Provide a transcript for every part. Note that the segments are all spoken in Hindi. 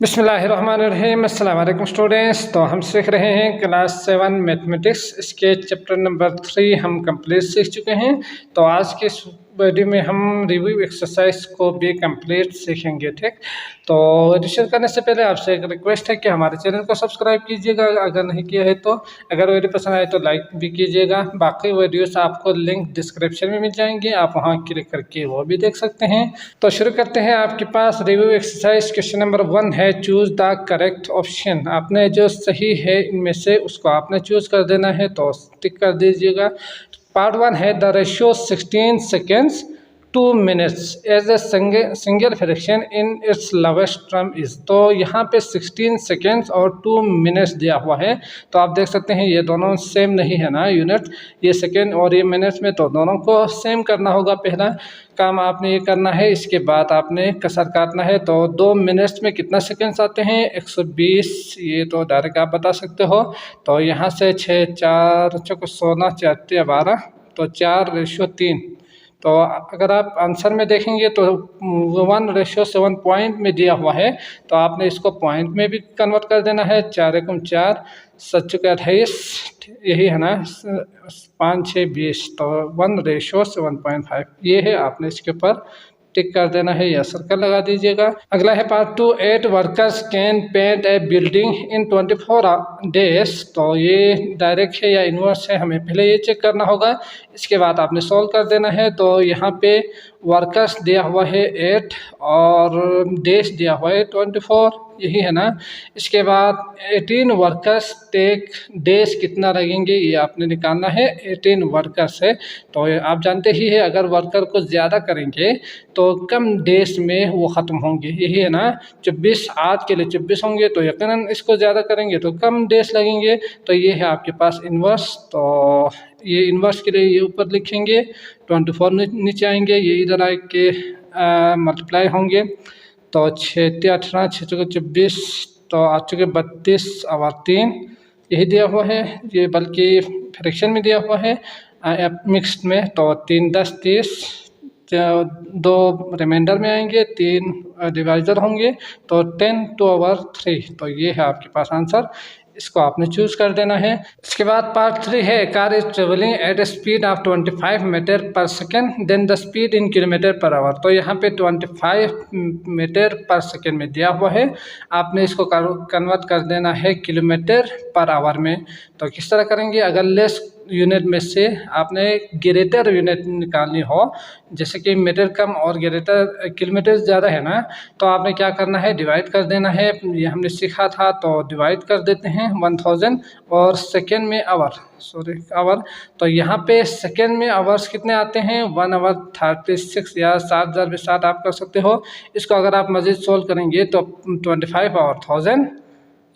बिस्मिल्लाहिर्रहमानिर्रहीम। अस्सलाम वालेकुम स्टूडेंट्स। तो हम सीख रहे हैं क्लास 7 मैथमेटिक्स। इसके चैप्टर नंबर 3 हम कंप्लीट सीख चुके हैं। तो आज के इस वीडियो में हम रिव्यू एक्सरसाइज को भी कंप्लीट सीखेंगे। ठीक, तो रजिस्टर करने से पहले आपसे एक रिक्वेस्ट है कि हमारे चैनल को सब्सक्राइब कीजिएगा अगर नहीं किया है तो। अगर वीडियो पसंद आए तो लाइक भी कीजिएगा। बाकी वीडियोस आपको लिंक डिस्क्रिप्शन में मिल जाएंगे, आप वहां क्लिक करके वो भी देख सकते हैं। तो शुरू करते हैं। आपके पास रिव्यू एक्सरसाइज क्वेश्चन नंबर 1 है, चूज द करेक्ट ऑप्शन। आपने जो सही है इनमें से उसको आपने चूज कर देना है, तो टिक कर दीजिएगा। पार्ट 1 है, the ratio 16 seconds 2 minutes as a single fraction in its lowest term is. तो यहाँ पे 16 सेकेंड्स और 2 मिनट्स दिया हुआ है। तो आप देख सकते हैं ये दोनों सेम नहीं है ना यूनिट, ये सेकेंड और ये मिनट्स में, तो दोनों को सेम करना होगा। पहला काम आपने ये करना है, इसके बाद आपने कसर काटना है। तो 2 मिनट्स में कितना सेकेंड्स आते हैं? 120। ये तो डायरेक्ट आप बता सकते हो। तो यहाँ से 6 4 चौको 16 4 12, तो 4:3। तो अगर आप आंसर में देखेंगे तो 1:7 पॉइंट में दिया हुआ है, तो आपने इसको पॉइंट में भी कन्वर्ट कर देना है। 4 एकम 4 7 चौके 28, यही है ना, 5 6 20, तो 1:7.5 ये है। आपने इसके ऊपर टिक कर देना है या सर्कल लगा दीजिएगा। अगला है part 2, 8 workers can paint a building in 24 days. तो ये डायरेक्ट है या इनवर्स है, हमें पहले ये चेक करना होगा, इसके बाद आपने सॉल्व कर देना है। तो यहाँ पे वर्कर्स दिया हुआ है 8 और डेज दिया हुआ है 24, यही है ना। इसके बाद 18 वर्कर्स टेक डेज कितना लगेंगे ये आपने निकालना है। 18 वर्कर्स है, तो आप जानते ही है अगर वर्कर को ज़्यादा करेंगे तो कम डेज में वो ख़त्म होंगे, यही है ना। 24 आज के लिए 24 होंगे, तो यकीनन इसको ज़्यादा करेंगे तो कम डेज लगेंगे। तो ये है आपके पास इन्वर्स। तो ये इन्वर्स के लिए ये ऊपर लिखेंगे, 24 नीचे आएंगे, ये इधर आके मल्टीप्लाई होंगे। तो 6 18 6 चौके 24, तो 8 चौके 32 और 3 यही दिया हुआ है। ये बल्कि फ्रैक्शन में दिया हुआ है मिक्स्ड में। तो 3 10 30, 2 रिमाइंडर में आएंगे, 3 डिवाइजर होंगे, तो 10 2 3। तो ये है आपके पास आंसर, इसको आपने चूज कर देना है। इसके बाद पार्ट 3 है, car is travelling at a speed of 25 metre per second then the speed in kilometre per hour. तो यहाँ पे 25 मीटर पर सेकेंड में दिया हुआ है, आपने इसको कन्वर्ट कर देना है किलोमीटर पर आवर में। तो किस तरह करेंगे? अगर लेस यूनिट में से आपने ग्रेटर यूनिट निकालनी हो, जैसे कि मीटर कम और ग्रेटर किलोमीटर ज़्यादा है ना, तो आपने क्या करना है, डिवाइड कर देना है। ये हमने सीखा था, तो डिवाइड कर देते हैं 1000 और सेकेंड में आवर। तो यहाँ पे सेकेंड में आवर्स कितने आते हैं? 1 आवर 36 या 7000 आप कर सकते हो। इसको अगर आप मज़ीद सोल्व करेंगे तो 25 और 1000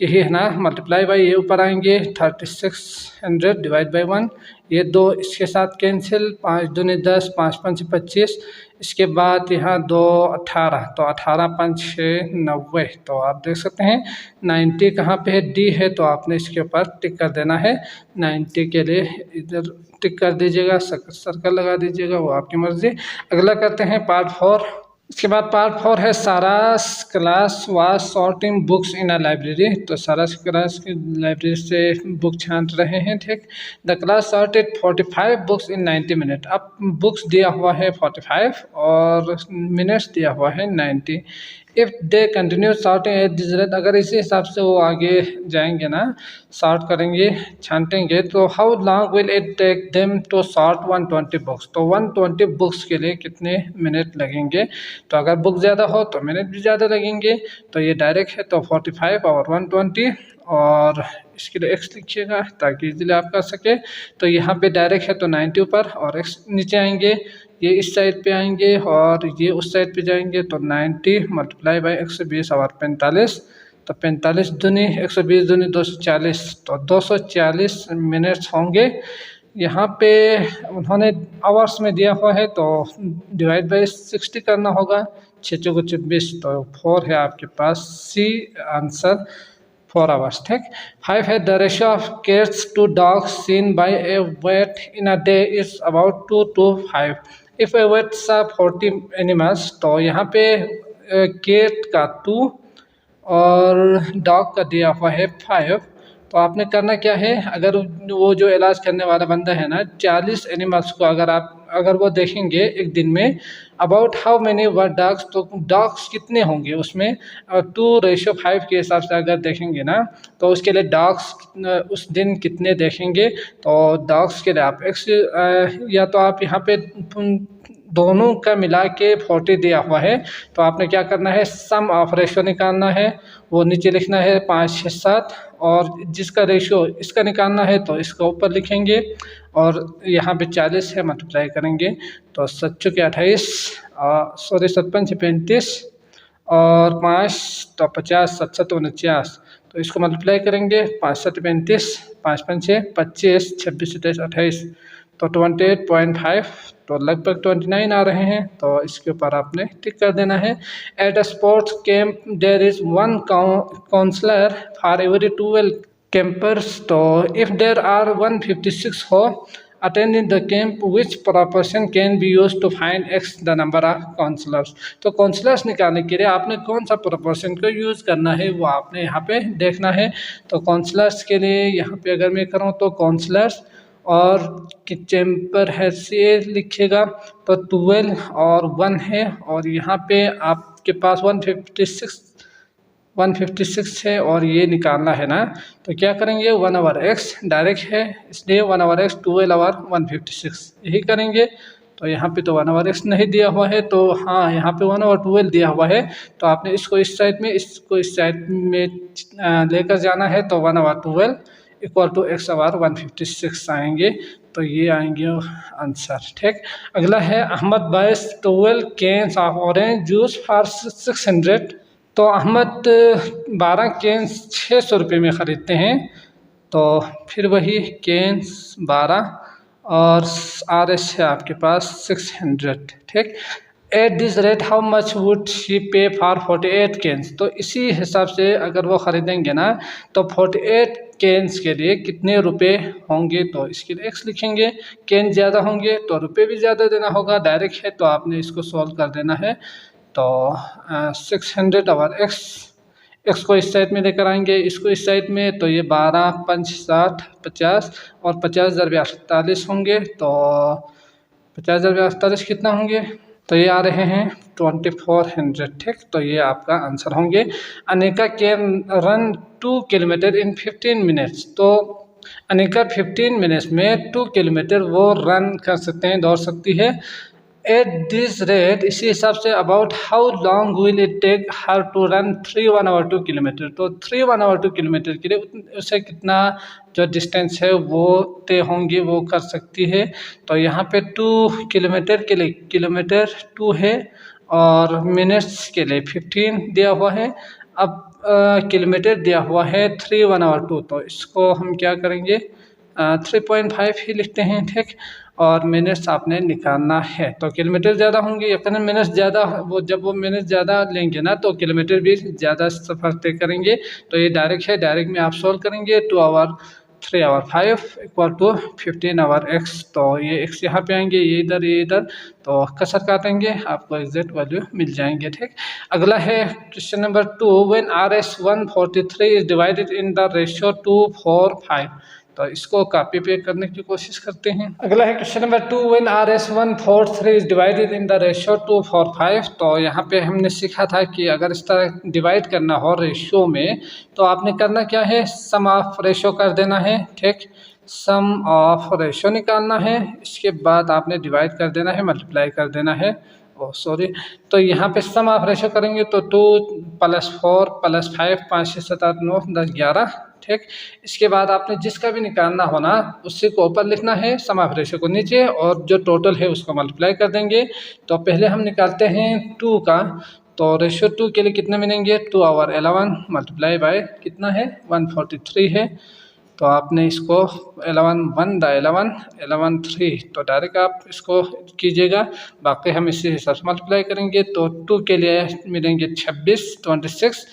यही है ना, मल्टीप्लाई बाई ये ऊपर आएंगे 3600 डिवाइड बाई 1, ये 2 इसके साथ कैंसिल, 5 दूनी 10 5 5 25। इसके बाद यहाँ 2 18, तो 18 5 6 90। तो आप देख सकते हैं 90 कहाँ पे है? डी है, तो आपने इसके ऊपर टिक कर देना है। 90 के लिए इधर टिक कर दीजिएगा, सर्कल लगा दीजिएगा, वो आपकी मर्जी। अगला करते हैं पार्ट 4। इसके बाद पार्ट 4 है, Sara's class was sorting books in a library. तो सारास क्लास की लाइब्रेरी से बुक छांट रहे हैं। ठीक, the class sorted 45 books in 90 minute. अब बुक्स दिया हुआ है 45 और मिनट्स दिया हुआ है 90। If they continue sorting at this rate, अगर इसी हिसाब से वो आगे जाएंगे ना, सॉर्ट करेंगे, छांटेंगे, तो how long will it take them to sort 120 books. तो 120 बुक्स के लिए कितने मिनट लगेंगे? तो अगर बुक ज़्यादा हो तो मिनट भी ज़्यादा लगेंगे। तो ये डायरेक्ट है, तो 45 और 120, और इसके लिए x लिखिएगा ताकि इजीली आप कर सके। तो यहाँ पे डायरेक्ट है तो 90 ऊपर और x नीचे आएंगे, ये इस साइड पे आएंगे और ये उस साइड पे जाएंगे। तो 90 मल्टीप्लाई बाई 120 और 45, तो 45 दूनी 120 दूनी 240, तो 240 मिनट्स होंगे। यहाँ पे उन्होंने आवर्स में दिया हुआ है, तो डिवाइड बाई 60 करना होगा, 6 चौको 24, तो 4 है आपके पास सी आंसर, 4 आवर्स। ठीक, 5 है, the ratio of cats to dogs seen by a vet in a day is about 2 to 5 if a vets 40 animals. तो यहाँ पे केट का 2 और डॉग का दिया हुआ है 5। तो आपने करना क्या है, अगर वो जो इलाज करने वाला बंदा है ना 40 एनिमल्स को अगर वो देखेंगे एक दिन में, about how many were dogs, तो डॉग्स कितने होंगे उसमें 2:5 के हिसाब से अगर देखेंगे ना, तो उसके लिए डॉग्स उस दिन कितने देखेंगे। तो डॉग्स के लिए आप या तो आप यहाँ पे दोनों का मिला के 40 दिया हुआ है, तो आपने क्या करना है, सम ऑफ रेशो निकालना है, वो नीचे लिखना है 5, 6, 7, और जिसका रेशो इसका निकालना है तो इसका ऊपर लिखेंगे, और यहाँ पे 40 है मल्टीप्लाई करेंगे, तो 7 के 28, सॉरी 57 से 35, और 5 तो 50, 7 7 49, तो इसको मल्टीप्लाई करेंगे, 5 7 35, 5 5 25, 26 27 28, तो 28.5, तो लगभग 29 आ रहे हैं, तो इसके ऊपर आपने टिक कर देना है। At a sports camp there is one counsellor for every 12 campers, तो if there are 156 हो attending the camp, which proportion can be used to find x the number of counselors। तो काउंसलर्स निकालने के लिए आपने कौन सा प्रोपोर्शन को यूज़ करना है वो आपने यहाँ पे देखना है। तो काउंसलर्स के लिए यहाँ पे अगर मैं करूँ तो काउंसलर्स और चैम्बर है से लिखेगा, तो 12 और 1 है, और यहाँ पे आपके पास 156 है और ये निकालना है ना, तो क्या करेंगे 1/x डायरेक्ट है, इसलिए 1/x 12/156 यही करेंगे। तो यहाँ पे तो 1/x नहीं दिया हुआ है, तो हाँ यहाँ पे 1/12 दिया हुआ है, तो आपने इसको इस साइड में इसको इस साइड में लेकर जाना है, तो 1/12 इक्वल टू x/156 आएंगे, तो ये आएंगे आंसर। ठीक, अगला है Ahmad buys 12 cans of orange juice for 600। तो अहमद 12 कैंस 600 रुपये में ख़रीदते हैं, तो फिर वही कैंस 12 और RS है आपके पास 600। ठीक, at this rate how much would she पे फॉर 48 कैंस। तो इसी हिसाब से अगर वो ख़रीदेंगे ना, तो 48 कैंस के लिए कितने रुपए होंगे, तो इसके लिए x लिखेंगे। कैन ज़्यादा होंगे तो रुपए भी ज़्यादा देना होगा, डायरेक्ट है तो आपने इसको सॉल्व कर देना है। तो 600 और x को इस साइड में लेकर आएंगे, इसको इस साइड में, तो ये 12 5 60 50 और 50 × 48 होंगे, तो 50 × 48 कितना होंगे, तो ये आ रहे हैं 2400। ठीक, तो ये आपका आंसर होंगे। Anika can run 2 kilometre in 15 minutes. तो अनिका 15 मिनट्स में 2 किलोमीटर वो रन कर सकते हैं, दौड़ सकती है। एट दिस रेट, इसी हिसाब से about how long will it take her to run 3 1/2 kilometre. तो 3 1/2 किलोमीटर के लिए उसे कितना जो डिस्टेंस है वो तय होंगी, वो कर सकती है। तो यहाँ पे 2 किलोमीटर के लिए किलोमीटर 2 है, और मिनट्स के लिए 15 दिया हुआ है। अब किलोमीटर दिया हुआ है 3 1/2, तो इसको हम क्या करेंगे 3.5 ही लिखते हैं। ठीक, और मिनट्स आपने निकालना है, तो किलोमीटर ज़्यादा होंगे यकीनन, मिनट्स ज़्यादा, वो जब वो मिनट ज़्यादा लेंगे ना तो किलोमीटर भी ज़्यादा सफ़र तय करेंगे। तो ये डायरेक्ट है, डायरेक्ट में आप सॉल्व करेंगे, 2 hour 3 hour 5 equal to 15 hour x। तो ये x यहाँ पे आएंगे, ये इधर, तो कसर काटेंगे, आपको एग्जैक्ट वैल्यू मिल जाएंगे। ठीक, अगला है question number 2, when RS 143 is divided in the ratio 2 4 5। तो इसको कॉपी पे करने की कोशिश करते हैं। अगला है question number 2, when RS 143 is divided in the ratio 2 4 5। तो यहाँ पे हमने सीखा था कि अगर इस तरह डिवाइड करना हो रेशियो में, तो आपने करना क्या है, सम ऑफ रेशियो कर देना है। ठीक, सम ऑफ रेशियो निकालना है, इसके बाद आपने डिवाइड कर देना है, मल्टीप्लाई कर देना है। तो यहाँ पे सम ऑफ रेशियो करेंगे तो 2 + 4 + 5 5 6 7 8 9 10 11। ठीक, इसके बाद आपने जिसका भी निकालना हो ना उसी को ऊपर लिखना है, सम ऑफ रेशियो को नीचे, और जो टोटल है उसको मल्टीप्लाई कर देंगे। तो पहले हम निकालते हैं 2 का, तो रेशियो 2 के लिए कितने मिलेंगे, 2 आवर 11 मल्टीप्लाई बाय कितना है 143 है। तो आपने इसको 11 1 11 11 3, तो डायरेक्ट आप इसको कीजिएगा, बाकी हम इसी हिसाब से मल्टीप्लाई करेंगे। तो 2 के लिए मिलेंगे 26 26,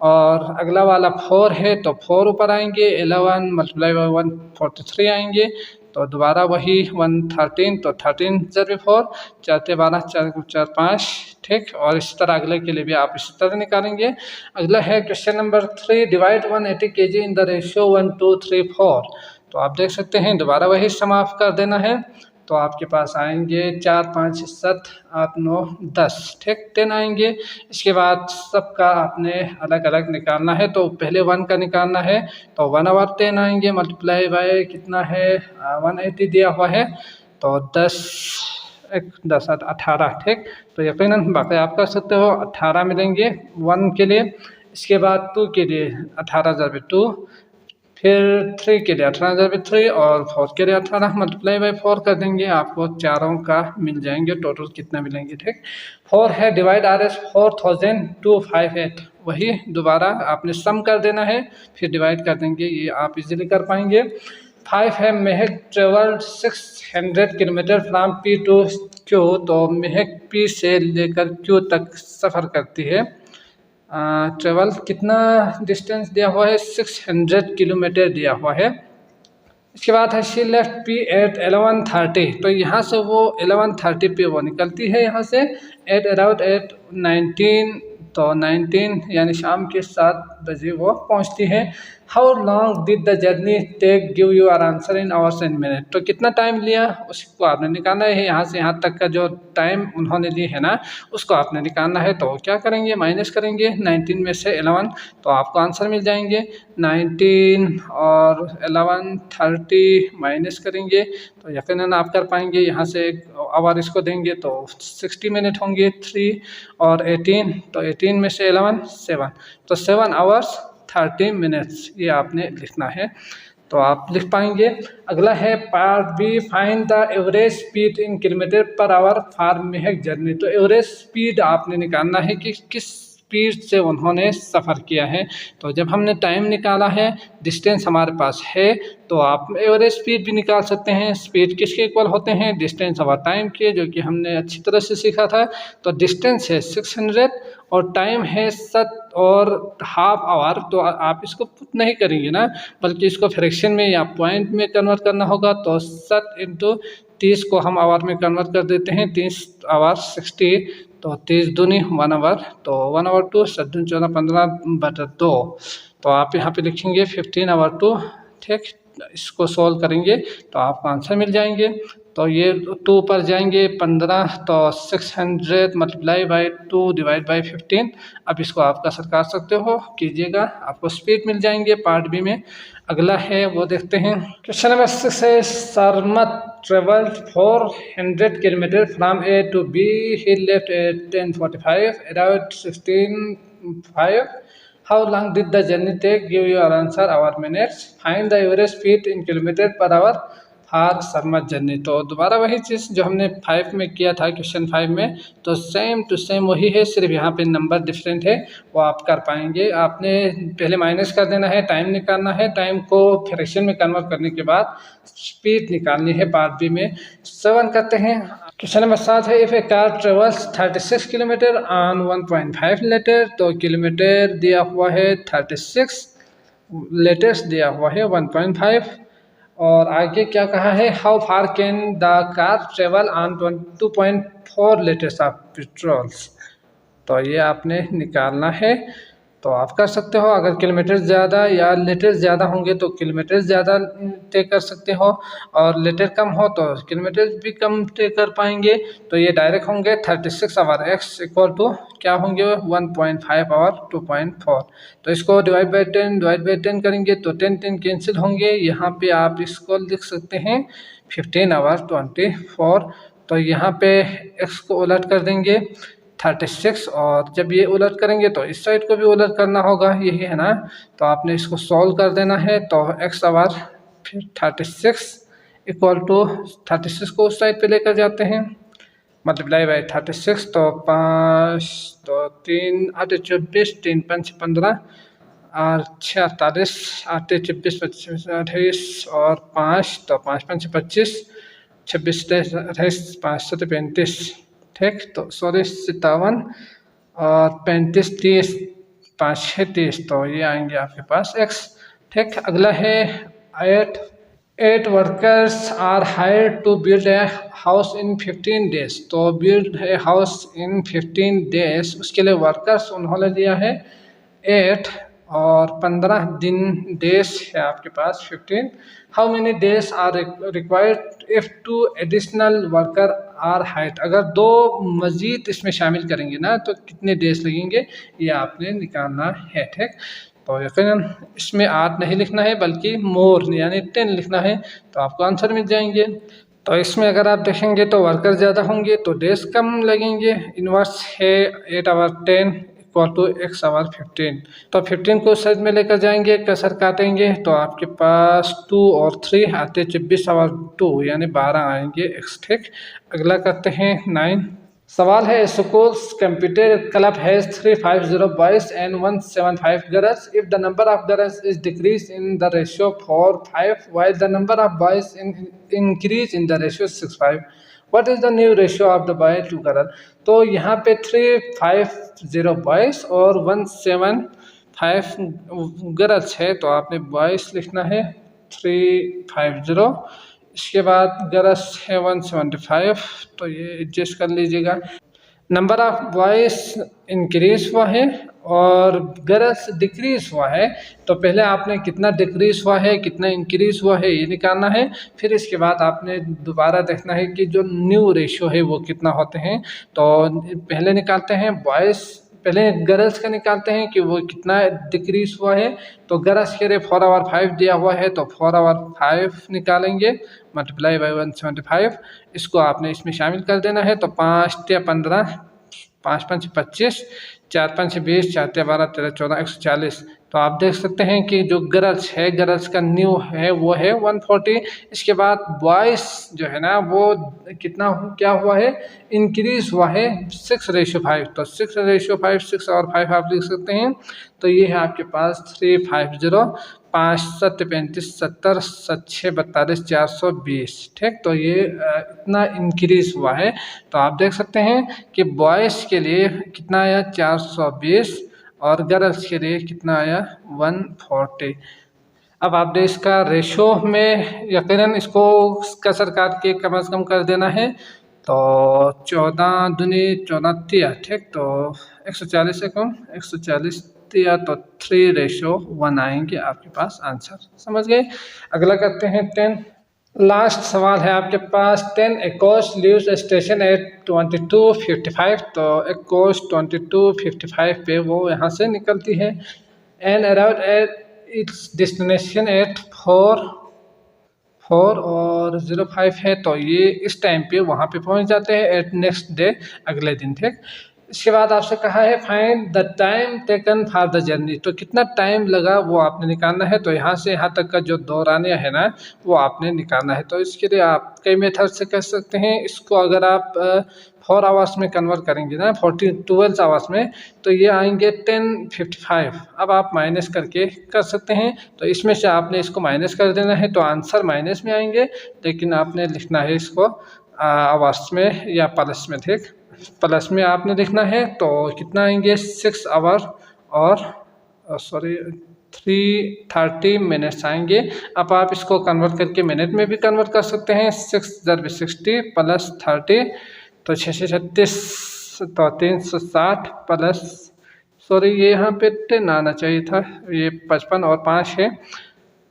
और अगला वाला 4 है तो 4 ऊपर आएंगे, 11 × 143 आएंगे, तो तो दोबारा वही 113, तो 13 × 4, 4 × 12, 4 × 4 5, ठीक। और इसी तरह अगले के लिए भी आप इसी तरह निकालेंगे। अगला है question number 3, divide 180 kg in the ratio 1 2 3 4। तो आप देख सकते हैं दोबारा वही समाप्त कर देना है। तो आपके पास आएंगे 4 5 7 8 9 10, ठीक, 10 आएंगे। इसके बाद सबका आपने अलग अलग निकालना है। तो पहले 1 का निकालना है, तो 1/10 आएंगे, मल्टीप्लाई बाय कितना है 180 दिया हुआ है, तो 10 1 10 8 18, ठीक। तो यकीनन बाकी आप कर सकते हो, 18 मिलेंगे 1 के लिए। इसके बाद 2 के लिए 18 × 2, फिर 3 के लिए 18 × 3 और 4 के लिए 18, मल्टीप्लाई बाय 4 कर देंगे, आपको चारों का मिल जाएंगे। टोटल कितना मिलेंगे, ठीक। 4 है, डिवाइड RS 4258, वही दोबारा आपने सम कर देना है, फिर डिवाइड कर देंगे, ये आप इजीली कर पाएंगे। 5 है, महक travel 600 kilometre from P to Q। तो महक P से लेकर Q तक सफ़र करती है। ट्रेवल कितना डिस्टेंस दिया हुआ है, 600 किलोमीटर दिया हुआ है। इसके बाद है, शी लेफ्ट P at 11:30। तो यहाँ से वो 11:30 पे वो निकलती है यहाँ से, एट अराउंड 19, तो 19 यानी शाम के 7 बजे वो पहुँचती है। How long did the journey take, give your answer in hours and minute. तो कितना टाइम लिया उसको आपने निकालना है। यहाँ से यहाँ तक का जो टाइम उन्होंने ली है ना, उसको आपने निकालना है। तो क्या करेंगे, माइनस करेंगे 19 में से 11, तो आपको आंसर मिल जाएंगे 19 और 11 30 माइनस करेंगे, तो यकीनन आप कर पाएंगे। यहाँ से आवर इसको देंगे तो 60 मिनट होंगे, 3 और 18, तो 18 में से 11 7, तो 7 आवर्स 30 मिनट्स, ये आपने लिखना है, तो आप लिख पाएंगे। अगला है part B, find the average speed in kilometre per hour for Mahak journey. तो एवरेज स्पीड आपने निकालना है कि किस स्पीड से उन्होंने सफ़र किया है। तो जब हमने टाइम निकाला है, डिस्टेंस हमारे पास है, तो आप एवरेज स्पीड भी निकाल सकते हैं। स्पीड किसके इक्वल होते हैं, डिस्टेंस और टाइम के, जो कि हमने अच्छी तरह से सीखा था। तो डिस्टेंस है 600 और टाइम है 7 और हाफ आवर। तो आप इसको पुट नहीं करेंगे ना, बल्कि इसको फ्रैक्शन में या पॉइंट में कन्वर्ट करना होगा। तो 7 × 30 को हम आवर में कन्वर्ट कर देते हैं, 30 आवर 60, तो 30 दूनी 1 आवर, तो 1/2 7 दूनी 14 15/2, तो आप यहाँ पे लिखेंगे 15 आवर 2, ठीक। इसको सॉल्व करेंगे तो आपको आंसर मिल जाएंगे। तो ये 2 पर जाएंगे 15, तो 600 मल्टीप्लाई बाय 2 डिवाइड बाय 15। अब इसको आप कसर कर सकते हो, कीजिएगा, आपको स्पीड मिल जाएंगे पार्ट बी में। अगला है वो देखते हैं। क्वेश्चन नंबर 6 है, Sarmat travelled 400 kilometre from A to B, he left at 10:45, around 16:05। How long did the journey take? Give your answer, hour, minutes. Find the average speed in kilometer per hour for Sarmat journey. तो दोबारा वही चीज़ जो हमने 5 में किया था, क्वेश्चन 5 में, तो सेम टू सेम वही है, सिर्फ यहाँ पे नंबर डिफरेंट है, वो आप कर पाएंगे। आपने पहले माइनस कर देना है, टाइम निकालना है, टाइम को फ्रैक्शन में कन्वर्ट करने के बाद स्पीड निकालनी है पार्ट बी में। 7 करते हैं। क्वेश्चन नंबर 7 है, if A car travels 36 kilometre on 1.5 litre. तो किलोमीटर दिया हुआ है 36, लीटर्स दिया हुआ है 1.5, और आगे क्या कहा है, how far can the car travel on 2.4 litres of patrols. तो ये आपने निकालना है। तो आप कर सकते हो, अगर किलोमीटर ज़्यादा या लीटर ज़्यादा होंगे तो किलोमीटर ज़्यादा तय कर सकते हो, और लीटर कम हो तो किलोमीटर भी कम तय कर पाएंगे। तो ये डायरेक्ट होंगे 36 आवर x इक्वल टू क्या होंगे 1.5 आवर 2.4। तो इसको डिवाइड बाई 10 करेंगे तो 10 कैंसिल होंगे। यहाँ पे आप इसको लिख सकते हैं 15 आवर 24। तो यहाँ पे x को उलट कर देंगे 36, और जब ये उलट करेंगे तो इस साइड को भी उलट करना होगा, यही है ना। तो आपने इसको सॉल्व कर देना है। तो x आवर फिर 36 इक्वल टू 36 को उस साइड पे लेकर जाते हैं, मल्टीप्लाई बाई 36, तो 5, तो 3 8 24, 3 5 15 और 6 48, 8 24 25 28 और 5, तो 5 5 25, 26 28, 5 7 35, ठीक। तो 57 और 35 30, 5 6 30, तो ये आएंगे आपके पास x, ठीक। अगला है 8 8 workers are hired to build a house in 15 days. तो build a house in 15 days, उसके लिए वर्कर्स उन्होंने दिया है 8 और 15 दिन डेज है आपके पास 15। How many days are required if 2 additional worker are hired. अगर 2 मजीद इसमें शामिल करेंगे ना तो कितने डेज लगेंगे ये आपने निकालना है। ठीक, तो यकीनन इसमें 8 नहीं लिखना है बल्कि मोर यानी 10 लिखना है, तो आपको आंसर मिल जाएंगे। तो इसमें अगर आप देखेंगे तो वर्कर ज़्यादा होंगे तो डेज कम लगेंगे। इन्वर्स है 8 hour 10 equal to x hour 15। तो 15 को साइड में लेकर जाएंगे, कसर काटेंगे तो आपके पास 2 और 3 आते 24 आवर 2 यानी 12 आएंगे x। ठीक, अगला करते हैं 9। सवाल है, schools computer club has 350 boys and 175 girls. If the number of girls is decrease in the ratio 4:5 while the number of boys increase in the ratio 6:5, what is the new ratio of the boy to girl। तो यहाँ पे 350 बॉयज और 175 गर्ल्स है, तो आपने बॉयज लिखना है 350, इसके बाद गर्ल्स है 175, तो ये एडजस्ट कर लीजिएगा। नंबर ऑफ बॉयज इंक्रीज हुआ है और गर्ल्स डिक्रीज हुआ है, तो पहले आपने कितना डिक्रीज हुआ है कितना इंक्रीज हुआ है ये निकालना है। फिर इसके बाद आपने दोबारा देखना है कि जो न्यू रेशियो है वो कितना होते हैं। तो पहले निकालते हैं बॉयज़, पहले गर्ल्स का निकालते हैं कि वो कितना डिक्रीज हुआ है। तो गर्ल्स के लिए 4 आवर 5 दिया हुआ है, तो 4 आवर 5 निकालेंगे मल्टीप्लाई बाई 175। इसको आपने इसमें शामिल कर देना है। तो 5 या 15, 5 5 25, 4 5 20, 4 12 13 14 140। तो आप देख सकते हैं कि जो गर्ल्स है, गर्ल्स का न्यू है वो है 140। इसके बाद बॉयज़ जो है ना वो कितना क्या हुआ है, इंक्रीज हुआ है 6:5। तो 6:5, 6 और 5 आप लिख सकते हैं। तो ये है आपके पास 350, 5 7 35 70 7 6 42 420। ठीक, तो ये इतना इंक्रीज हुआ है। तो आप देख सकते हैं कि बॉयज़ के लिए कितना आया 420 और गर्ल्स के लिए कितना आया 140। अब आपने इसका रेशो में यकीनन इसको कसर काट के कम से कम कर देना है। तो 14 दूनी 14 तिया। ठीक, तो 140 से कम 140 तिया, तो 3:1 आएंगे आपके पास आंसर। समझ गए। अगला करते हैं 10। लास्ट सवाल है आपके पास 10। ए कोच लीव्स स्टेशन एट 22:55। तो एक कोच 22:55 पे वो यहाँ से निकलती है and around at its destination eight 4 और 05 है। तो ये इस टाइम पे वहाँ पे पहुँच जाते हैं एट नेक्स्ट डे, अगले दिन। ठीक, इसके बाद आपसे कहा है find the time taken for the journey. तो कितना टाइम लगा वो आपने निकालना है। तो यहाँ से यहाँ तक का जो दौरानिया है ना वो आपने निकालना है। तो इसके लिए आप कई मेथड से कर सकते हैं। इसको अगर आप 4 आवर्स में कन्वर्ट करेंगे ना 12 आवर्स में, तो ये आएंगे 10:55। अब आप माइनस करके कर सकते हैं। तो इसमें से आपने इसको माइनस कर देना है, तो आंसर माइनस में आएंगे, लेकिन आपने लिखना है इसको आवर्स में या प्लस में। ठीक, प्लस में आपने लिखना है। तो कितना आएंगे 6 आवर और 330 मिनट्स आएंगे। अब आप इसको कन्वर्ट करके मिनट में भी कन्वर्ट कर सकते हैं। 6 × 60 + 30, तो 6 36, तो 360 प्लस ये यहाँ पे 10 आना चाहिए था, ये 55 और 5 है,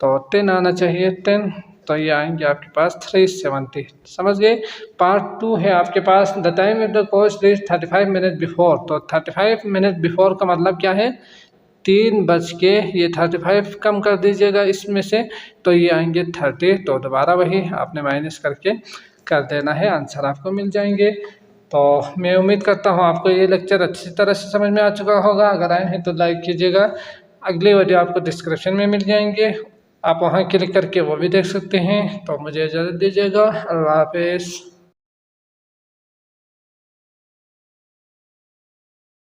तो 10 आना चाहिए 10। तो ये आएंगे आपके पास 370। समझ गए। पार्ट 2 है आपके पास the time of the coach reach 35 minute before. तो 35 मिनट बिफोर का मतलब क्या है, 3 बज के ये 35 कम कर दीजिएगा इसमें से, तो ये आएंगे 30। तो दोबारा वही आपने माइनस करके कर देना है, आंसर आपको मिल जाएंगे। तो मैं उम्मीद करता हूँ आपको ये लेक्चर अच्छी तरह से समझ में आ चुका होगा। अगर आए हैं तो लाइक कीजिएगा। अगली वीडियो आपको डिस्क्रिप्शन में मिल जाएंगे, आप वहाँ क्लिक करके वो भी देख सकते हैं। तो मुझे इजाज़त दीजिएगा। अल्लाह हाफिज़।